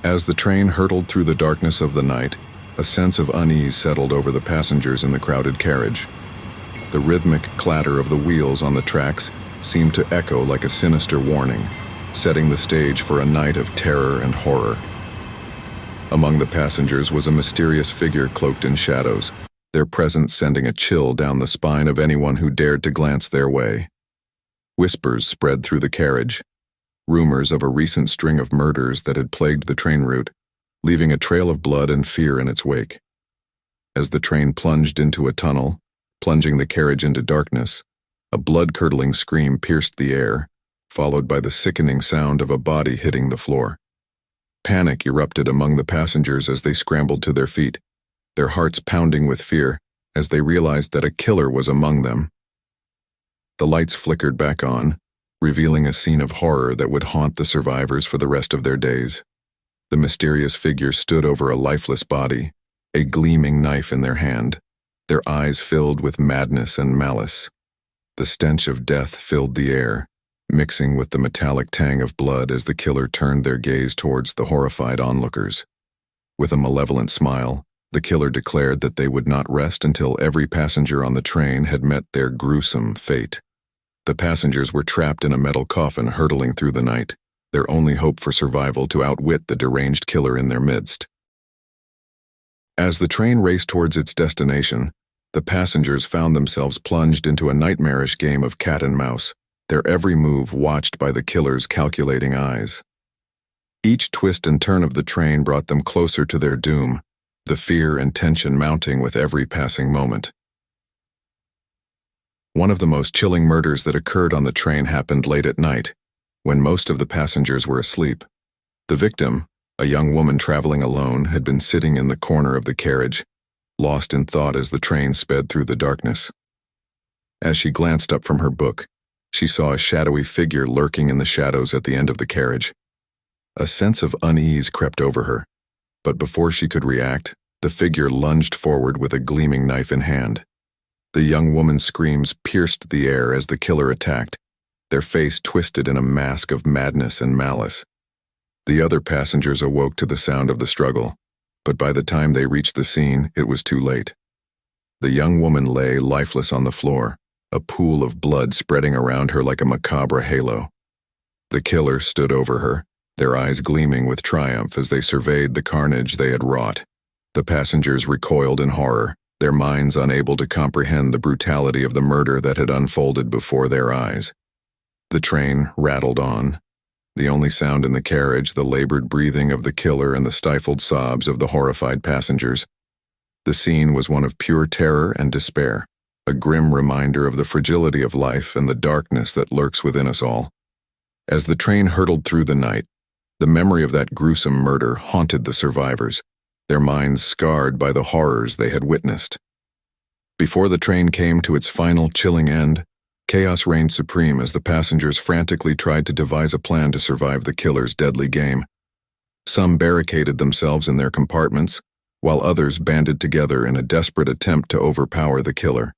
As the train hurtled through the darkness of the night, a sense of unease settled over the passengers in the crowded carriage. The rhythmic clatter of the wheels on the tracks seemed to echo like a sinister warning, setting the stage for a night of terror and horror. Among the passengers was a mysterious figure cloaked in shadows, their presence sending a chill down the spine of anyone who dared to glance their way. Whispers spread through the carriage, rumors of a recent string of murders that had plagued the train route, leaving a trail of blood and fear in its wake. As the train plunged into a tunnel, plunging the carriage into darkness, a blood-curdling scream pierced the air, followed by the sickening sound of a body hitting the floor. Panic erupted among the passengers as they scrambled to their feet, their hearts pounding with fear as they realized that a killer was among them. The lights flickered back on, revealing a scene of horror that would haunt the survivors for the rest of their days. The mysterious figure stood over a lifeless body, a gleaming knife in their hand, their eyes filled with madness and malice. The stench of death filled the air, mixing with the metallic tang of blood as the killer turned their gaze towards the horrified onlookers. With a malevolent smile, the killer declared that they would not rest until every passenger on the train had met their gruesome fate. The passengers were trapped in a metal coffin hurtling through the night, their only hope for survival to outwit the deranged killer in their midst. As the train raced towards its destination, the passengers found themselves plunged into a nightmarish game of cat and mouse, their every move watched by the killer's calculating eyes. Each twist and turn of the train brought them closer to their doom, the fear and tension mounting with every passing moment. One of the most chilling murders that occurred on the train happened late at night, when most of the passengers were asleep. The victim, a young woman traveling alone, had been sitting in the corner of the carriage, lost in thought as the train sped through the darkness. As she glanced up from her book, she saw a shadowy figure lurking in the shadows at the end of the carriage. A sense of unease crept over her, but before she could react, the figure lunged forward with a gleaming knife in hand. The young woman's screams pierced the air as the killer attacked, their face twisted in a mask of madness and malice. The other passengers awoke to the sound of the struggle, but by the time they reached the scene, it was too late. The young woman lay lifeless on the floor, a pool of blood spreading around her like a macabre halo. The killer stood over her, their eyes gleaming with triumph as they surveyed the carnage they had wrought. The passengers recoiled in horror, their minds unable to comprehend the brutality of the murder that had unfolded before their eyes. The train rattled on, the only sound in the carriage the labored breathing of the killer and the stifled sobs of the horrified passengers. The scene was one of pure terror and despair, a grim reminder of the fragility of life and the darkness that lurks within us all. As the train hurtled through the night, the memory of that gruesome murder haunted the survivors, their minds scarred by the horrors they had witnessed. Before the train came to its final chilling end, chaos reigned supreme as the passengers frantically tried to devise a plan to survive the killer's deadly game. Some barricaded themselves in their compartments, while others banded together in a desperate attempt to overpower the killer.